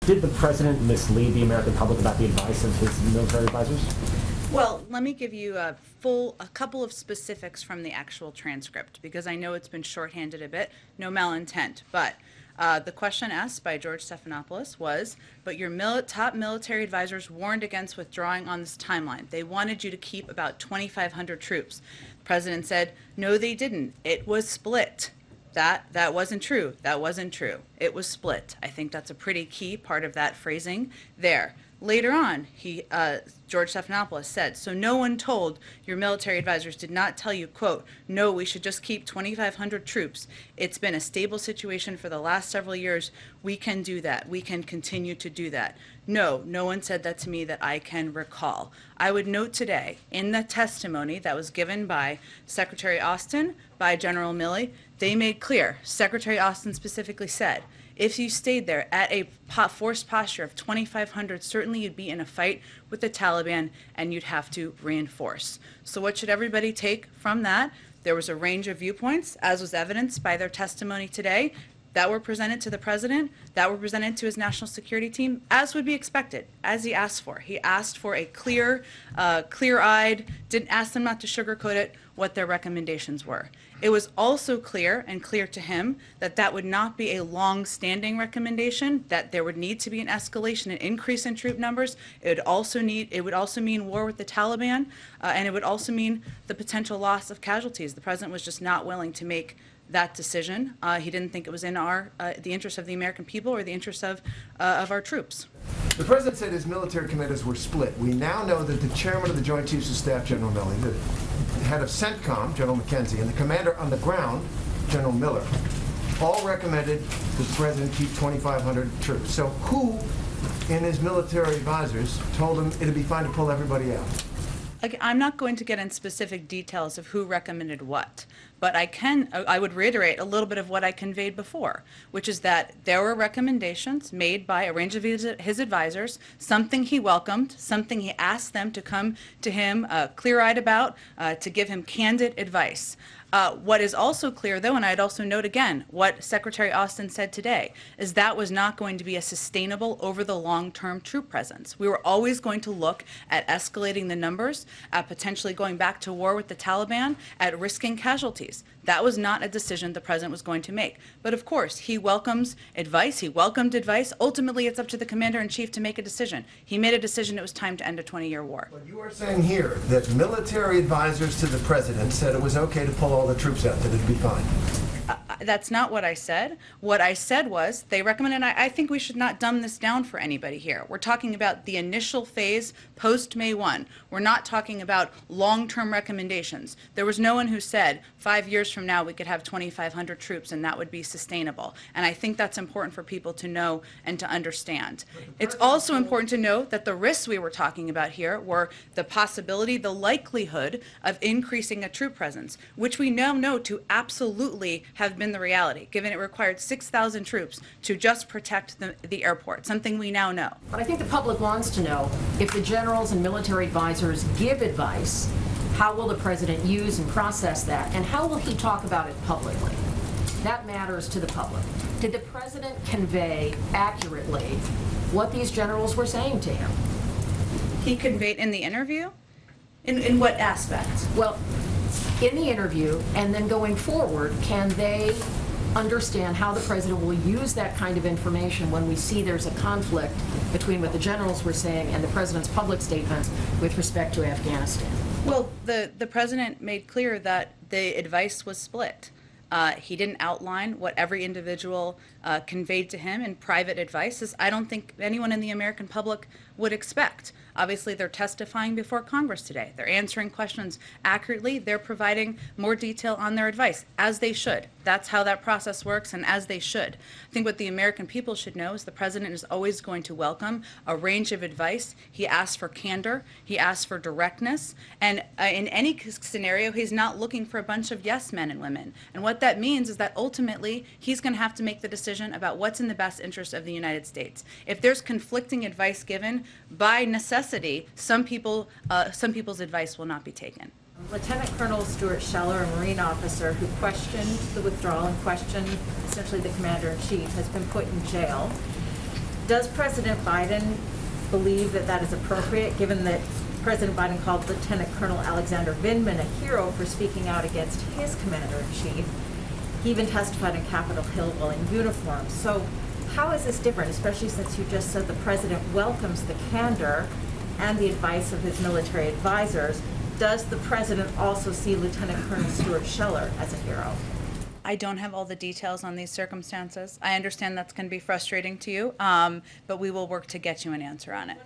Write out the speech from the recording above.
Did the president mislead the American public about the advice of his military advisors? Well, let me give you a couple of specifics from the actual transcript, because I know it's been shorthanded a bit, no malintent, but the question asked by George Stephanopoulos was, but your top military advisors warned against withdrawing on this timeline. They wanted you to keep about 2,500 troops. The president said, no, they didn't. It was split. That wasn't true. That wasn't true. It was split. I think that's a pretty key part of that phrasing there. Later on, George Stephanopoulos said, so no one told your military advisors, did not tell you, quote, no, we should just keep 2,500 troops. It's been a stable situation for the last several years. We can do that. We can continue to do that. No, no one said that to me that I can recall. I would note today, in the testimony that was given by Secretary Austin, by General Milley, they made clear, Secretary Austin specifically said, if you stayed there at a forced posture of 2,500, certainly you'd be in a fight with the Taliban and you'd have to reinforce. So what should everybody take from that? There was a range of viewpoints, as was evidenced by their testimony today, that were presented to the president, that were presented to his national security team, as would be expected, as he asked for. He asked for a clear-eyed, didn't ask them not to sugarcoat it, what their recommendations were. It was also clear to him that that would not be a long-standing recommendation, that there would need to be an escalation, an increase in troop numbers. It would also mean war with the Taliban, and it would also mean the potential loss of casualties. The president was just not willing to make that decision. He didn't think it was in the interest of the American people or the interest of our troops. The president said his military commanders were split. We now know that the chairman of the Joint Chiefs of Staff, General Milley, the head of CENTCOM, General McKenzie, and the commander on the ground, General Miller, all recommended that the president keep 2,500 troops. So who in his military advisors told him it'd be fine to pull everybody out? I'm not going to get in specific details of who recommended what, but I would reiterate a little bit of what I conveyed before, which is that there were recommendations made by a range of his advisors, something he welcomed, something he asked them to come to him clear-eyed about, to give him candid advice. What is also clear, though, and I'd also note again what Secretary Austin said today, is that was not going to be a sustainable over the long-term troop presence. We were always going to look at escalating the numbers, at potentially going back to war with the Taliban, at risking casualties. That was not a decision the president was going to make. But of course, he welcomes advice. He welcomed advice. Ultimately, it's up to the commander-in-chief to make a decision. He made a decision it was time to end a 20-year war. But you are saying here that military advisors to the president said it was okay to pull all the troops out, that it'd be fine. That's not what I said. What I said was they recommended, I think we should not dumb this down for anybody here. We're talking about the initial phase post-May 1. We're not talking about long-term recommendations. There was no one who said 5 years from now we could have 2,500 troops and that would be sustainable. And I think that's important for people to know and to understand. It's also important to know that the risks we were talking about here were the possibility, the likelihood of increasing a troop presence, which we now know to absolutely have been the reality, given it required 6,000 troops to just protect the airport, something we now know. But I think the public wants to know, if the generals and military advisors give advice, how will the president use and process that, and how will he talk about it publicly? That matters to the public. Did the president convey accurately what these generals were saying to him? He conveyed in the interview? In what aspect? Well, in the interview, and then going forward, can they understand how the president will use that kind of information when we see there's a conflict between what the generals were saying and the president's public statements with respect to Afghanistan? Well, the president made clear that the advice was split. He didn't outline what every individual conveyed to him in private advice, as I don't think anyone in the American public would expect. Obviously, they're testifying before Congress today. They're answering questions accurately. They're providing more detail on their advice, as they should. That's how that process works, and as they should. I think what the American people should know is the president is always going to welcome a range of advice. He asks for candor. He asks for directness. And in any scenario, he's not looking for a bunch of yes men and women. And what that means is that ultimately, he's going to have to make the decision about what's in the best interest of the United States. If there's conflicting advice given, by necessity, some people's advice will not be taken. Lieutenant Colonel Stuart Scheller, a Marine officer who questioned the withdrawal and questioned essentially the commander-in-chief, has been put in jail. Does President Biden believe that that is appropriate, given that President Biden called Lieutenant Colonel Alexander Vindman a hero for speaking out against his commander-in-chief? He even testified on Capitol Hill while in uniform. So how is this different, especially since you just said the president welcomes the candor and the advice of his military advisors? Does the president also see Lieutenant Colonel Stuart Scheller as a hero? I don't have all the details on these circumstances. I understand that's going to be frustrating to you, but we will work to get you an answer on it.